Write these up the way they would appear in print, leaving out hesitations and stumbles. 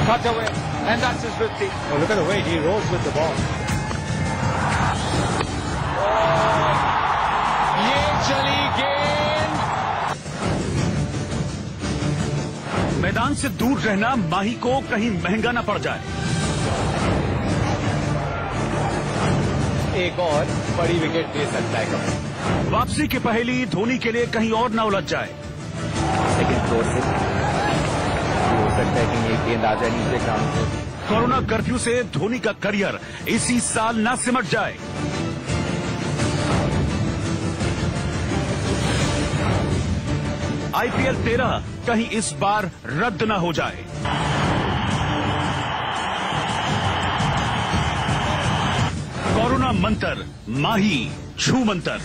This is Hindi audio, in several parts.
cut away, and that's his 50. Oh, look at the way he rolls with the ball. ये चली गेंद। मैदान से दूर रहना माही को कहीं महंगा न पड़ जाए। एक और बड़ी विकेट दे सकता है कभी। वापसी की पहेली धोनी के लिए कहीं और न उलझ जाए। लेकिन थ्रो से हो सकता है कि ये गेंद आ जाए नीचे ग्राउंड से। कोरोना कर्फ्यू से धोनी का करियर इसी साल न सिमट जाए। IPL 13 कहीं इस बार रद्द न हो जाए। कोरोना मंत्र, माही छू मंत्र।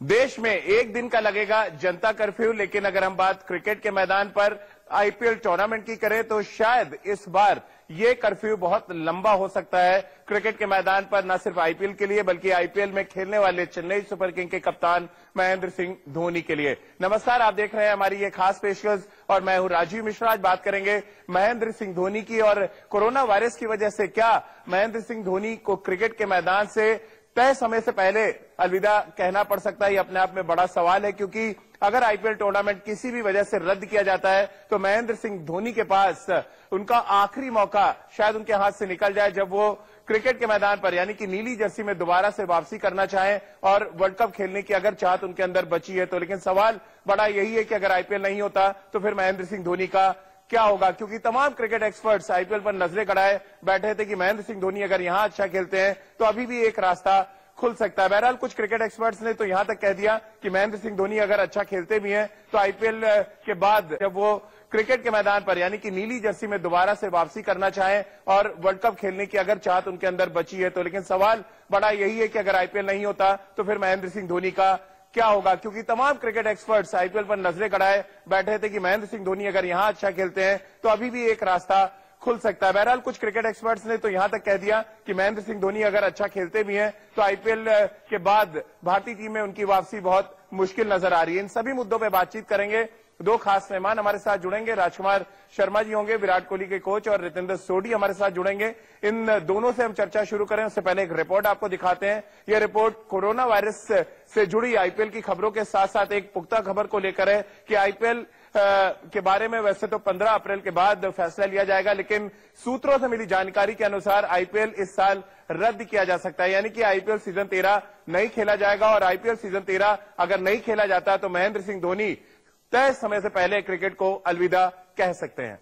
देश में एक दिन का लगेगा जनता कर्फ्यू, लेकिन अगर हम बात क्रिकेट के मैदान पर IPL टूर्नामेंट की करें तो शायद इस बार ये कर्फ्यू बहुत लंबा हो सकता है क्रिकेट के मैदान पर, न सिर्फ IPL के लिए बल्कि IPL में खेलने वाले चेन्नई सुपर किंग के कप्तान महेंद्र सिंह धोनी के लिए। नमस्कार, आप देख रहे हैं हमारी ये खास पेशकश और मैं हूं राजीव मिश्रा। आज बात करेंगे महेंद्र सिंह धोनी की और कोरोना वायरस की वजह से क्या महेंद्र सिंह धोनी को क्रिकेट के मैदान से तय समय से पहले अलविदा कहना पड़ सकता है। ये अपने आप में बड़ा सवाल है, क्योंकि अगर IPL टूर्नामेंट किसी भी वजह से रद्द किया जाता है तो महेंद्र सिंह धोनी के पास उनका आखिरी मौका शायद उनके हाथ से निकल जाए, जब वो क्रिकेट के मैदान पर यानी कि नीली जर्सी में दोबारा से वापसी करना चाहें और वर्ल्ड कप खेलने की अगर चाहत उनके अंदर बची है तो। लेकिन सवाल बड़ा यही है कि अगर IPL नहीं होता तो फिर महेंद्र सिंह धोनी का क्या होगा, क्योंकि तमाम क्रिकेट एक्सपर्ट्स IPL पर नजरें गड़ाए बैठे थे कि महेंद्र सिंह धोनी अगर यहां अच्छा खेलते हैं तो अभी भी एक रास्ता खुल सकता है। बहरहाल कुछ क्रिकेट एक्सपर्ट्स ने तो यहां तक कह दिया कि महेंद्र सिंह धोनी अगर अच्छा खेलते भी हैं तो IPL के बाद जब वो क्रिकेट के मैदान पर यानी कि नीली जर्सी में दोबारा से वापसी करना चाहें और वर्ल्ड कप खेलने की अगर चाहत उनके अंदर बची है तो। लेकिन सवाल बड़ा यही है कि अगर IPL नहीं होता तो फिर महेंद्र सिंह धोनी का क्या होगा, क्योंकि तमाम क्रिकेट एक्सपर्ट्स IPL पर नजरें गड़ाए बैठे थे कि महेंद्र सिंह धोनी अगर यहां अच्छा खेलते हैं तो अभी भी एक रास्ता खुल सकता है। बहरहाल कुछ क्रिकेट एक्सपर्ट्स ने तो यहां तक कह दिया कि महेंद्र सिंह धोनी अगर अच्छा खेलते भी हैं तो IPL के बाद भारतीय टीम में उनकी वापसी बहुत मुश्किल नजर आ रही है। इन सभी मुद्दों पर बातचीत करेंगे। दो खास मेहमान हमारे साथ जुड़ेंगे। राजकुमार शर्मा जी होंगे, विराट कोहली के कोच, और रितेंद्र सोढी हमारे साथ जुड़ेंगे। इन दोनों से हम चर्चा शुरू करें उससे पहले एक रिपोर्ट आपको दिखाते हैं। यह रिपोर्ट कोरोना वायरस से जुड़ी IPL की खबरों के साथ साथ एक पुख्ता खबर को लेकर है कि IPL के बारे में वैसे तो 15 अप्रैल के बाद फैसला लिया जाएगा, लेकिन सूत्रों से मिली जानकारी के अनुसार IPL इस साल रद्द किया जा सकता है, यानी कि IPL सीजन 13 नहीं खेला जाएगा। और IPL सीजन 13 अगर नहीं खेला जाता तो महेंद्र सिंह धोनी तय समय से पहले क्रिकेट को अलविदा कह सकते हैं।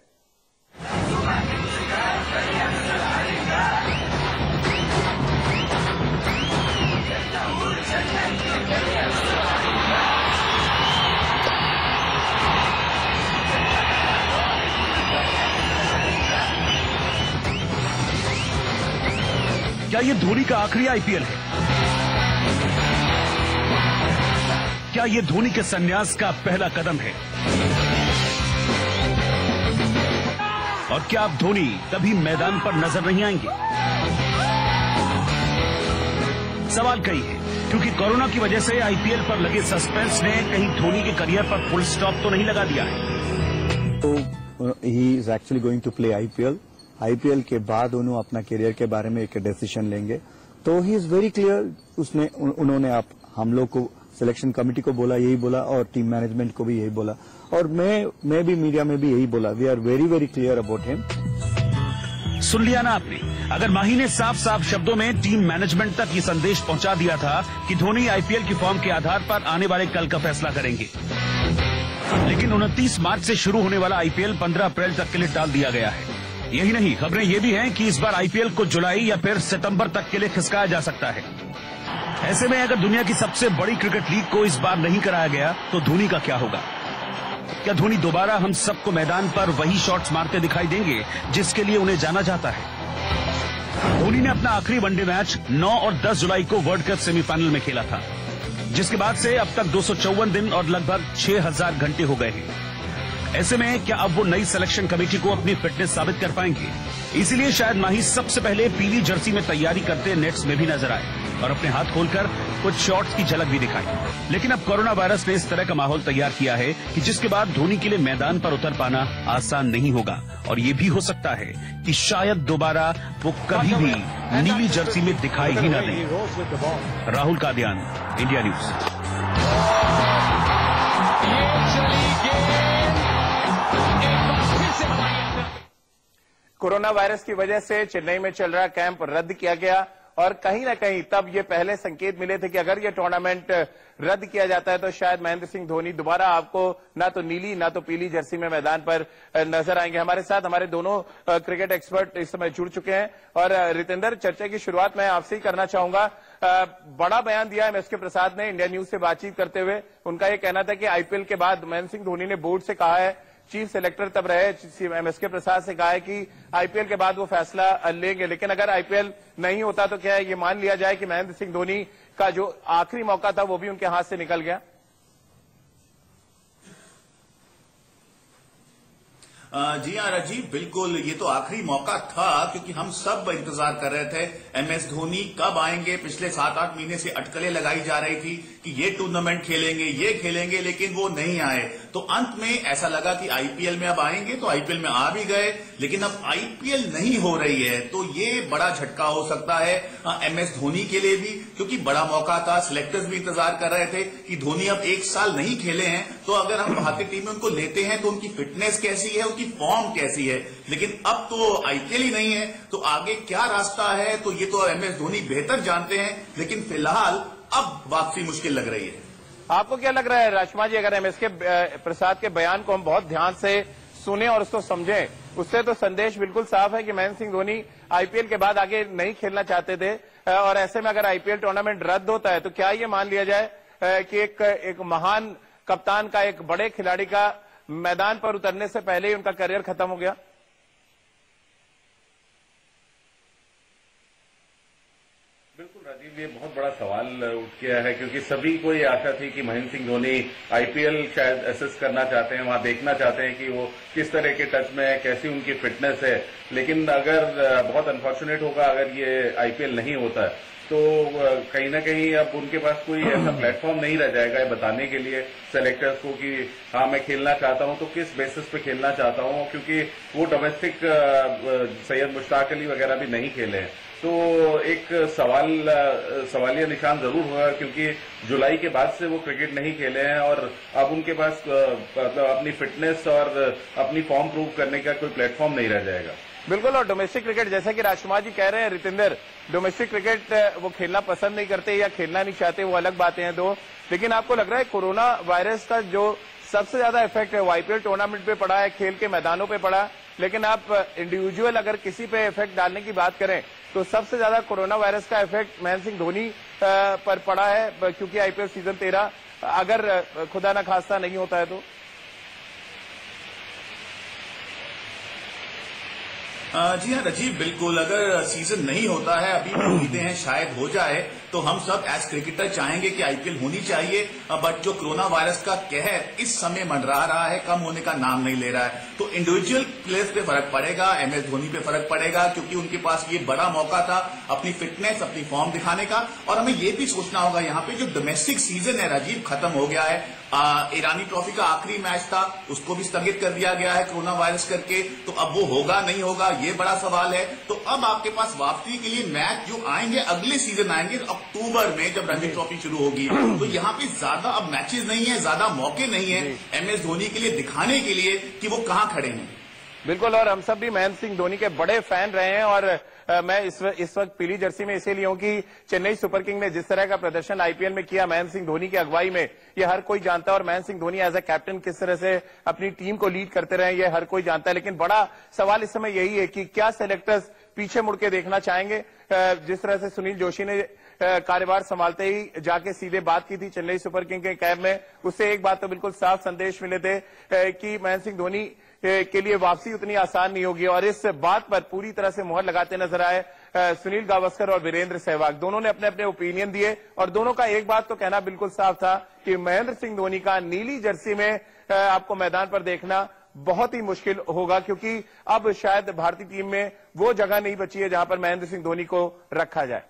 क्या ये धोनी का आखिरी IPL है? क्या ये धोनी के संन्यास का पहला कदम है? और क्या अब धोनी कभी मैदान पर नजर नहीं आएंगे? सवाल कई है, क्योंकि कोरोना की वजह से IPL पर लगे सस्पेंस ने कहीं धोनी के करियर पर फुल स्टॉप तो नहीं लगा दिया है। तो he is actually going to play IPL के बाद उन्होंने अपना करियर के बारे में एक डिसीजन लेंगे। तो ही इज वेरी क्लियर। उन्होंने हम लोग को सिलेक्शन कमेटी को बोला, यही बोला, और टीम मैनेजमेंट को भी यही बोला, और मैं भी मीडिया में भी यही बोला। We are very very clear about him. सुन लिया ना आपने? अगर माही ने साफ साफ शब्दों में टीम मैनेजमेंट तक ये संदेश पहुंचा दिया था कि धोनी IPL की फॉर्म के आधार पर आने वाले कल का फैसला करेंगे, लेकिन 29 मार्च से शुरू होने वाला IPL 15 अप्रैल तक के लिए टाल दिया गया है। यही नहीं, खबरें ये भी हैं कि इस बार IPL को जुलाई या फिर सितंबर तक के लिए खिसकाया जा सकता है। ऐसे में अगर दुनिया की सबसे बड़ी क्रिकेट लीग को इस बार नहीं कराया गया तो धोनी का क्या होगा? क्या धोनी दोबारा हम सबको मैदान पर वही शॉट्स मारते दिखाई देंगे जिसके लिए उन्हें जाना जाता है? धोनी ने अपना आखिरी वनडे मैच 9 और 10 जुलाई को वर्ल्ड कप सेमीफाइनल में खेला था, जिसके बाद से अब तक 254 दिन और लगभग 6000 घंटे हो गए हैं। ऐसे में क्या अब वो नई सिलेक्शन कमेटी को अपनी फिटनेस साबित कर पाएंगे? इसीलिए शायद माही सबसे पहले पीली जर्सी में तैयारी करते नेट्स में भी नजर आए। और अपने हाथ खोलकर कुछ शॉट्स की झलक भी दिखाई। लेकिन अब कोरोना वायरस ने इस तरह का माहौल तैयार किया है कि जिसके बाद धोनी के लिए मैदान पर उतर पाना आसान नहीं होगा और ये भी हो सकता है कि शायद दोबारा वो कभी भी नीली जर्सी में दिखाई ही न दें। Rahul Kadian, India news. Corona virus की वजह से चेन्नई में चल रहा कैंप रद्द किया गया और कहीं ना कहीं तब ये पहले संकेत मिले थे कि अगर ये टूर्नामेंट रद्द किया जाता है तो शायद महेंद्र सिंह धोनी दोबारा आपको ना तो नीली ना तो पीली जर्सी में मैदान पर नजर आएंगे। हमारे साथ हमारे दोनों क्रिकेट एक्सपर्ट इस समय जुड़ चुके हैं और रितेंद्र, चर्चा की शुरुआत मैं आपसे ही करना चाहूंगा। बड़ा बयान दिया है एमएसके प्रसाद ने इंडिया न्यूज से बातचीत करते हुए। उनका यह कहना था कि आईपीएल के बाद महेंद्र सिंह धोनी ने बोर्ड से कहा है, चीफ सेलेक्टर तब रहे एमएसके प्रसाद से कहा है कि आईपीएल के बाद वो फैसला लेंगे, लेकिन अगर आईपीएल नहीं होता तो क्या ये मान लिया जाए कि महेंद्र सिंह धोनी का जो आखिरी मौका था वो भी उनके हाथ से निकल गया? जी हाँ राजीव, बिल्कुल ये तो आखिरी मौका था क्योंकि हम सब इंतजार कर रहे थे एमएस धोनी कब आएंगे। पिछले 7-8 महीने से अटकलें लगाई जा रही थी कि ये टूर्नामेंट खेलेंगे, ये खेलेंगे, लेकिन वो नहीं आए। तो अंत में ऐसा लगा कि आईपीएल में अब आएंगे, तो आईपीएल में आ भी गए, लेकिन अब आईपीएल नहीं हो रही है तो ये बड़ा झटका हो सकता है एमएस धोनी के लिए भी, क्योंकि बड़ा मौका था। सिलेक्टर्स भी इंतजार कर रहे थे कि धोनी अब 1 साल नहीं खेले हैं तो अगर हम भारतीय टीम में उनको लेते हैं तो उनकी फिटनेस कैसी है, उनकी फॉर्म कैसी है। लेकिन अब तो आईपीएल ही नहीं है तो आगे क्या रास्ता है तो ये तो एमएस धोनी बेहतर जानते हैं, लेकिन फिलहाल अब वापसी मुश्किल लग रही है। आपको क्या लग रहा है राजकुमार जी, अगर एमएसके प्रसाद के बयान को हम बहुत ध्यान से सुने और उसको समझें, उससे तो संदेश बिल्कुल साफ है कि महेंद्र सिंह धोनी आईपीएल के बाद आगे नहीं खेलना चाहते थे और ऐसे में अगर आईपीएल टूर्नामेंट रद्द होता है तो क्या ये मान लिया जाए कि एक महान कप्तान का, एक बड़े खिलाड़ी का मैदान पर उतरने से पहले ही उनका करियर खत्म हो गया? बिल्कुल राजीव, ये बहुत बड़ा सवाल उठ गया है क्योंकि सभी को ये आशा थी कि महेंद्र सिंह धोनी आईपीएल शायद असेस करना चाहते हैं, वहां देखना चाहते हैं कि वो किस तरह के टच में है, कैसी उनकी फिटनेस है। लेकिन अगर बहुत अनफॉर्चुनेट होगा अगर ये आईपीएल नहीं होता है तो कहीं ना कहीं अब उनके पास कोई ऐसा प्लेटफॉर्म नहीं रह जाएगा ये बताने के लिए सेलेक्टर्स को कि हाँ मैं खेलना चाहता हूं तो किस बेसिस पे खेलना चाहता हूं, क्योंकि वो डोमेस्टिक सैयद मुश्ताक अली वगैरह भी नहीं खेले हैं। तो एक सवालिया निशान जरूर होगा क्योंकि जुलाई के बाद से वो क्रिकेट नहीं खेले हैं और अब उनके पास अपनी फिटनेस और अपनी फॉर्म प्रूव करने का कोई प्लेटफॉर्म नहीं रह जाएगा। बिल्कुल, और डोमेस्टिक क्रिकेट जैसा कि राजकुमार जी कह रहे हैं, रितेंद्र, डोमेस्टिक क्रिकेट वो खेलना पसंद नहीं करते या खेलना नहीं चाहते, वो अलग बातें हैं दो। लेकिन आपको लग रहा है कोरोना वायरस का जो सबसे ज्यादा इफेक्ट है वो आईपीएल टूर्नामेंट पे पड़ा है, खेल के मैदानों पे पड़ा, लेकिन आप इंडिविजुअल अगर किसी पे इफेक्ट डालने की बात करें तो सबसे ज्यादा कोरोना वायरस का इफेक्ट महेंद्र सिंह धोनी पर पड़ा है, क्योंकि आईपीएल सीजन 13 अगर खुदा न खास्ता नहीं होता है तो। जी हाँ राजीव, बिल्कुल, अगर सीजन नहीं होता है, अभी उम्मीदें हैं शायद हो जाए, तो हम सब एज क्रिकेटर चाहेंगे कि आईपीएल होनी चाहिए। बट जो कोरोना वायरस का कहर इस समय मंडरा रहा है, कम होने का नाम नहीं ले रहा है, तो इंडिविजुअल प्लेयर्स पे फर्क पड़ेगा, एमएस धोनी पे फर्क पड़ेगा, क्योंकि उनके पास ये बड़ा मौका था अपनी फिटनेस, अपनी फॉर्म दिखाने का। और हमें ये भी सोचना होगा यहाँ पे जो डोमेस्टिक सीजन है राजीव खत्म हो गया है। ईरानी ट्रॉफी का आखिरी मैच था, उसको भी स्थगित कर दिया गया है कोरोना वायरस करके, तो अब वो होगा नहीं होगा ये बड़ा सवाल है। तो अब आपके पास वापसी के लिए मैच जो आएंगे अगले सीजन आएंगे अक्टूबर में जब रणजी ट्रॉफी शुरू होगी, तो यहाँ पे ज्यादा अब मैचेस नहीं है, ज्यादा मौके नहीं है एमएस धोनी के लिए दिखाने के लिए कि वो कहाँ खड़े हैं। बिल्कुल, और हम सब भी महेंद्र सिंह धोनी के बड़े फैन रहे हैं और मैं इस वक्त पीली जर्सी में इसीलिए हूं कि चेन्नई सुपर किंग ने जिस तरह का प्रदर्शन आईपीएल में किया महेंद्र सिंह धोनी की अगुवाई में, ये हर कोई जानता है। और Mahendra Singh Dhoni as a captain किस तरह से अपनी टीम को लीड करते रहे ये हर कोई जानता है। लेकिन बड़ा सवाल इस समय यही है कि क्या सेलेक्टर्स पीछे मुड़ के देखना चाहेंगे? जिस तरह से सुनील जोशी ने कार्यभार संभालते ही जाके सीधे बात की थी चेन्नई सुपर किंग के कैंप में, उससे एक बात तो बिल्कुल साफ संदेश मिले थे कि महेंद्र सिंह धोनी के लिए वापसी उतनी आसान नहीं होगी। और इस बात पर पूरी तरह से मुहर लगाते नजर आए सुनील गावस्कर और वीरेंद्र सहवाग, दोनों ने अपने अपने ओपिनियन दिए और दोनों का एक बात तो कहना बिल्कुल साफ था कि महेंद्र सिंह धोनी का नीली जर्सी में आपको मैदान पर देखना बहुत ही मुश्किल होगा, क्योंकि अब शायद भारतीय टीम में वो जगह नहीं बची है जहां पर महेंद्र सिंह धोनी को रखा जाए।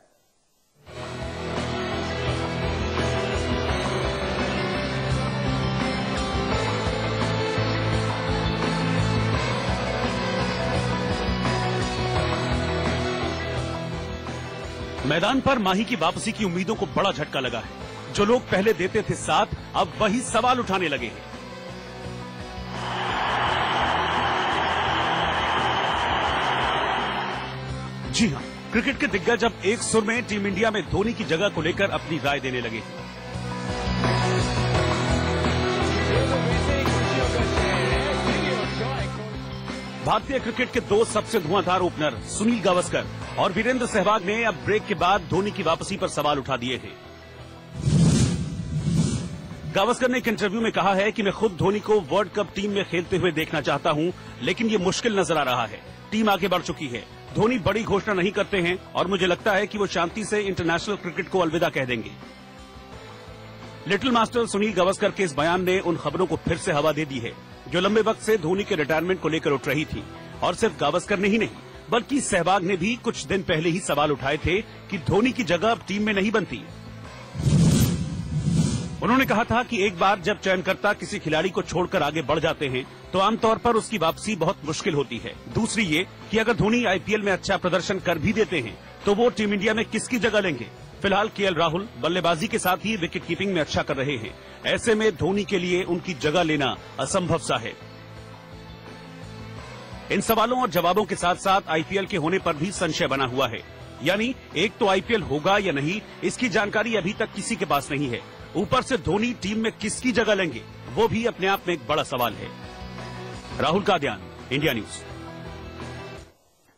मैदान पर माही की वापसी की उम्मीदों को बड़ा झटका लगा है। जो लोग पहले देते थे साथ, अब वही सवाल उठाने लगे हैं। जी हां, क्रिकेट के दिग्गज अब एक सुर में टीम इंडिया में धोनी की जगह को लेकर अपनी राय देने लगे हैं। भारतीय क्रिकेट के दो सबसे धुआंधार ओपनर सुनील गावस्कर और वीरेंद्र सहवाग ने अब ब्रेक के बाद धोनी की वापसी पर सवाल उठा दिए हैं। गावस्कर ने एक इंटरव्यू में कहा है कि मैं खुद धोनी को वर्ल्ड कप टीम में खेलते हुए देखना चाहता हूं, लेकिन ये मुश्किल नजर आ रहा है। टीम आगे बढ़ चुकी है। धोनी बड़ी घोषणा नहीं करते हैं और मुझे लगता है कि वो शांति से इंटरनेशनल क्रिकेट को अलविदा कह देंगे। लिटिल मास्टर सुनील गावस्कर के इस बयान ने उन खबरों को फिर से हवा दे दी है जो लंबे वक्त से धोनी के रिटायरमेंट को लेकर उठ रही थी। और सिर्फ गावस्कर ने ही नहीं, बल्कि सहवाग ने भी कुछ दिन पहले ही सवाल उठाए थे कि धोनी की जगह अब टीम में नहीं बनती। उन्होंने कहा था कि एक बार जब चयनकर्ता किसी खिलाड़ी को छोड़कर आगे बढ़ जाते हैं तो आमतौर पर उसकी वापसी बहुत मुश्किल होती है। दूसरी ये कि अगर धोनी आईपीएल में अच्छा प्रदर्शन कर भी देते हैं तो वो टीम इंडिया में किसकी जगह लेंगे। फिलहाल केएल राहुल बल्लेबाजी के साथ ही विकेट कीपिंग में अच्छा कर रहे हैं। ऐसे में धोनी के लिए उनकी जगह लेना असंभव सा है। इन सवालों और जवाबों के साथ साथ आईपीएल के होने पर भी संशय बना हुआ है। यानी एक तो आईपीएल होगा या नहीं, इसकी जानकारी अभी तक किसी के पास नहीं है। ऊपर से धोनी टीम में किसकी जगह लेंगे, वो भी अपने आप में एक बड़ा सवाल है। Rahul Kadian, India news.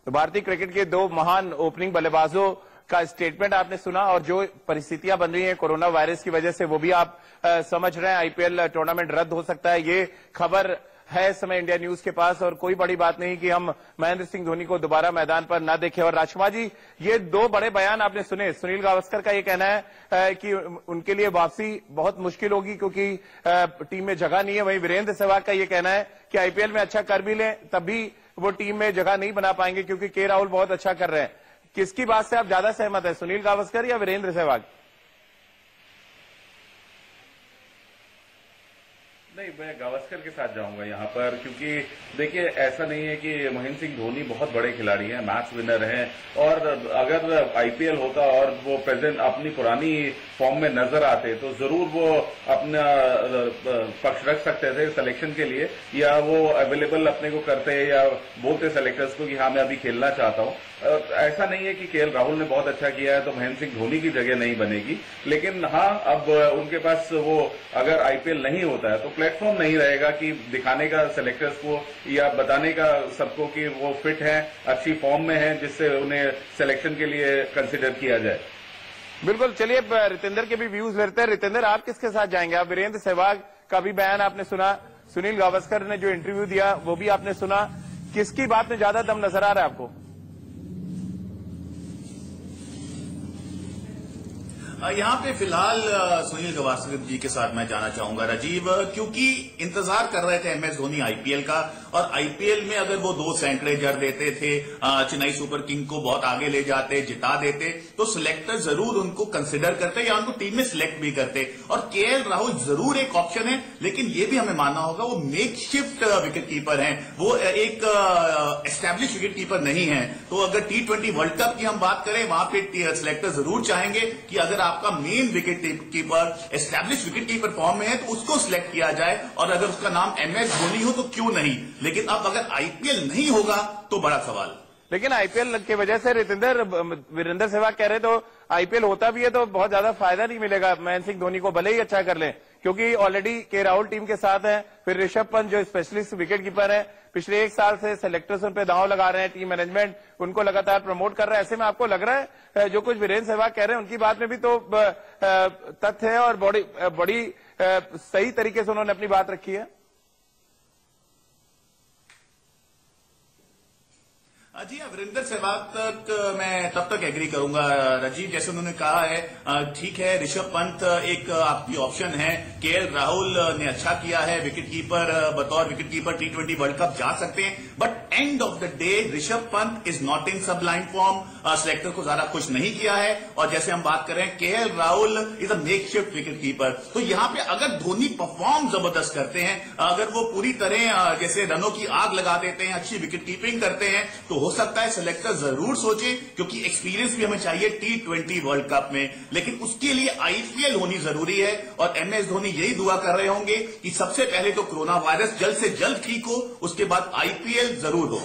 तो भारतीय क्रिकेट के दो महान ओपनिंग बल्लेबाजों का स्टेटमेंट आपने सुना और जो परिस्थितियां बन रही हैं कोरोना वायरस की वजह से वो भी आप समझ रहे हैं। आईपीएल टूर्नामेंट रद्द हो सकता है, ये खबर है इस समय इंडिया न्यूज के पास। और कोई बड़ी बात नहीं कि हम महेंद्र सिंह धोनी को दोबारा मैदान पर ना देखें। और राजकुमार जी, ये दो बड़े बयान आपने सुने। सुनील गावस्कर का ये कहना है कि उनके लिए वापसी बहुत मुश्किल होगी क्योंकि टीम में जगह नहीं है। वहीं वीरेंद्र सहवाग का ये कहना है कि आईपीएल में अच्छा कर भी लें तब भी वो टीम में जगह नहीं बना पाएंगे क्योंकि के राहुल बहुत अच्छा कर रहे हैं। किसकी बात से आप ज्यादा सहमत है, सुनील गावस्कर या वीरेंद्र सहवाग? नहीं, मैं गावस्कर के साथ जाऊंगा यहाँ पर, क्योंकि देखिए ऐसा नहीं है कि महेंद्र सिंह धोनी बहुत बड़े खिलाड़ी हैं, मैच विनर हैं, और अगर आईपीएल होता और वो प्रेजेंट अपनी पुरानी फॉर्म में नजर आते तो जरूर वो अपना पक्ष रख सकते थे सिलेक्शन के लिए, या वो अवेलेबल अपने को करते या बोलते सेलेक्टर्स को कि हाँ मैं अभी खेलना चाहता हूँ। ऐसा नहीं है कि केएल राहुल ने बहुत अच्छा किया है तो महेंद्र सिंह धोनी की जगह नहीं बनेगी, लेकिन हाँ अब उनके पास वो अगर आईपीएल नहीं होता है तो प्लेटफॉर्म नहीं रहेगा कि दिखाने का सेलेक्टर्स को या बताने का सबको कि वो फिट हैं, अच्छी फॉर्म में हैं, जिससे उन्हें सिलेक्शन के लिए कंसिडर किया जाए। बिल्कुल, चलिए रितेंद्र के भी व्यूज लेते हैं। रितेंद्र, आप किसके साथ जाएंगे? आप वीरेंद्र सहवाग का भी बयान आपने सुना, सुनील गावस्कर ने जो इंटरव्यू दिया वो भी आपने सुना, किसकी बात में ज्यादा दम नजर आ रहा है आपको? यहाँ पे फिलहाल सुनील गावस्कर जी के साथ मैं जाना चाहूंगा राजीव, क्योंकि इंतजार कर रहे थे एमएस धोनी आईपीएल का, और आईपीएल में अगर वो 2 सैकड़े जड़ देते थे, चेन्नई सुपर किंग को बहुत आगे ले जाते, जिता देते, तो सिलेक्टर जरूर उनको कंसिडर करते या उनको टीम में सिलेक्ट भी करते। और केएल राहुल जरूर एक ऑप्शन है, लेकिन ये भी हमें मानना होगा वो मेकशिफ्ट विकेट कीपर हैं, वो एक एस्टैब्लिश विकेट कीपर नहीं है। तो अगर T20 वर्ल्ड कप की हम बात करें, वहां पे सिलेक्टर जरूर चाहेंगे कि अगर आपका main wicket keeper establish wicket keeper form में है तो उसको सिलेक्ट किया जाए, और अगर उसका नाम एमएस धोनी हो तो क्यों नहीं। लेकिन अब अगर आईपीएल नहीं होगा तो बड़ा सवाल। लेकिन आईपीएल की वजह से वीरेंद्र सहवाग कह रहे तो आईपीएल होता भी है तो बहुत ज्यादा फायदा नहीं मिलेगा महेंद्र सिंह धोनी को, भले ही अच्छा कर लें, क्योंकि ऑलरेडी के राहुल टीम के साथ हैं। फिर ऋषभ पंत जो स्पेशलिस्ट विकेट कीपर है, पिछले 1 साल से सेलेक्टर्स उन पे दांव लगा रहे हैं, टीम मैनेजमेंट उनको लगातार प्रमोट कर रहा है। ऐसे में आपको लग रहा है जो कुछ वीरेंद्र सहवाग कह रहे हैं उनकी बात में भी तो तथ्य है और बड़ी सही तरीके से उन्होंने अपनी बात रखी है? जी हाँ, वीरेंद्र सहवाग तक मैं तब तक एग्री करूंगा राजीव, जैसे उन्होंने कहा है। ठीक है, ऋषभ पंत एक आपकी ऑप्शन है, केएल राहुल ने अच्छा किया है, विकेट कीपर बतौर wicket keeper T20 world cup जा सकते हैं, but end of the day Rishabh Pant is not in सब लाइन फॉर्म, सिलेक्टर को ज्यादा खुश नहीं किया है। और जैसे हम बात कर रहे हैं KL Rahul is a makeshift wicket keeper, तो यहां पे अगर धोनी परफॉर्म जबरदस्त करते हैं, अगर वो पूरी तरह जैसे रनों की आग लगा देते हैं, अच्छी विकेट कीपिंग करते हैं, तो हो सकता है सिलेक्टर जरूर सोचे, क्योंकि एक्सपीरियंस भी हमें चाहिए T20 वर्ल्ड कप में, लेकिन उसके लिए आईपीएल होनी जरूरी है। और एमएस धोनी यही दुआ कर रहे होंगे कि सबसे पहले तो कोरोना वायरस जल्द से जल्द ठीक हो, उसके बाद आईपीएल जरूर हो।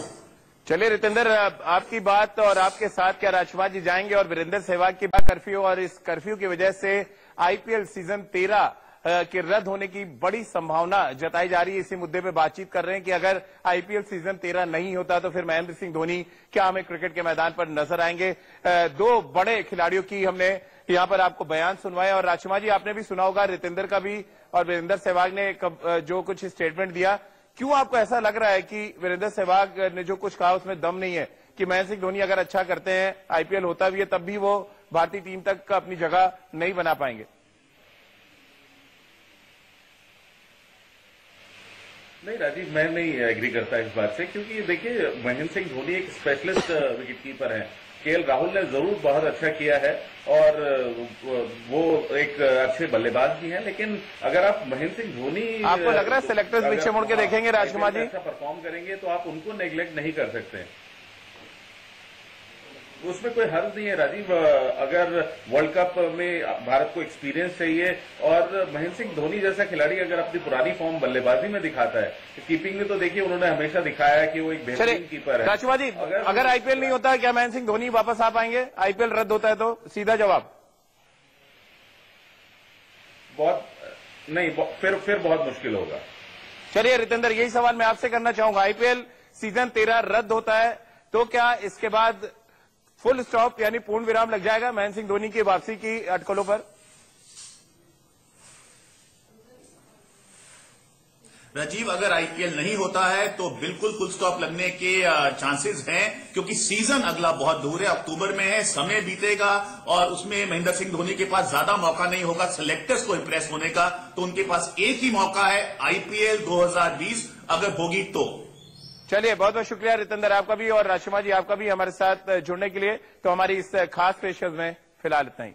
चलिए रितेंद्र, आपकी बात और आपके साथ क्या राजकुमार जी जाएंगे और वीरेंद्र सहवाग की कर्फ्यू, और इस कर्फ्यू की वजह से आईपीएल सीजन 13 के रद्द होने की बड़ी संभावना जताई जा रही है। इसी मुद्दे पे बातचीत कर रहे हैं कि अगर आईपीएल सीजन 13 नहीं होता तो फिर महेंद्र सिंह धोनी क्या हमें क्रिकेट के मैदान पर नजर आएंगे। दो बड़े खिलाड़ियों की हमने यहां पर आपको बयान सुनवाया, और राजकुमार जी आपने भी सुना होगा रितेंद्र का भी, और वीरेंद्र सहवाग ने जो कुछ स्टेटमेंट दिया। क्यों आपको ऐसा लग रहा है कि वीरेंद्र सहवाग ने जो कुछ कहा उसमें दम नहीं है कि महेंद्र सिंह धोनी अगर अच्छा करते हैं, आईपीएल होता भी है, तब भी वो भारतीय टीम तक अपनी जगह नहीं बना पाएंगे? नहीं राजीव, मैं नहीं एग्री करता इस बात से, क्योंकि देखिए महेंद्र सिंह धोनी एक स्पेशलिस्ट विकेट कीपर है। केएल राहुल ने जरूर बहुत अच्छा किया है और वो एक अच्छे बल्लेबाज भी हैं, लेकिन अगर आप महेंद्र सिंह धोनी, आपको लग रहा है सिलेक्टर्स पीछे मुड़ के देखेंगे राजकुमार जी? अच्छा परफॉर्म करेंगे तो आप उनको नेग्लेक्ट नहीं कर सकते, उसमें कोई हर्ज नहीं है राजीव। अगर वर्ल्ड कप में भारत को एक्सपीरियंस चाहिए, और महेंद्र सिंह धोनी जैसा खिलाड़ी अगर अपनी पुरानी फॉर्म बल्लेबाजी में दिखाता है, कीपिंग में तो देखिए उन्होंने हमेशा दिखाया है कि वो एक बेहतरीन कीपर है। राजकुमार जी, अगर आईपीएल नहीं होता क्या महेंद्र सिंह धोनी वापस आ पाएंगे? आईपीएल रद्द होता है तो सीधा जवाब बहुत नहीं, फिर बहुत मुश्किल होगा। चलिए रितेंद्र, यही सवाल मैं आपसे करना चाहूंगा। आईपीएल सीजन 13 रद्द होता है तो क्या इसके बाद फुल स्टॉप यानी पूर्ण विराम लग जाएगा महेंद्र सिंह धोनी की वापसी की अटकलों पर? राजीव, अगर आईपीएल नहीं होता है तो बिल्कुल फुल स्टॉप लगने के चांसेस हैं, क्योंकि सीजन अगला बहुत दूर है, अक्टूबर में है, समय बीतेगा और उसमें महेंद्र सिंह धोनी के पास ज्यादा मौका नहीं होगा सिलेक्टर्स को इंप्रेस होने का। तो उनके पास एक ही मौका है, आईपीएल 2020 अगर होगी तो। चलिए, बहुत बहुत शुक्रिया रितेंद्र आपका भी और राजकुमार जी आपका भी हमारे साथ जुड़ने के लिए। तो हमारी इस खास पेशकश में फिलहाल इतना ही।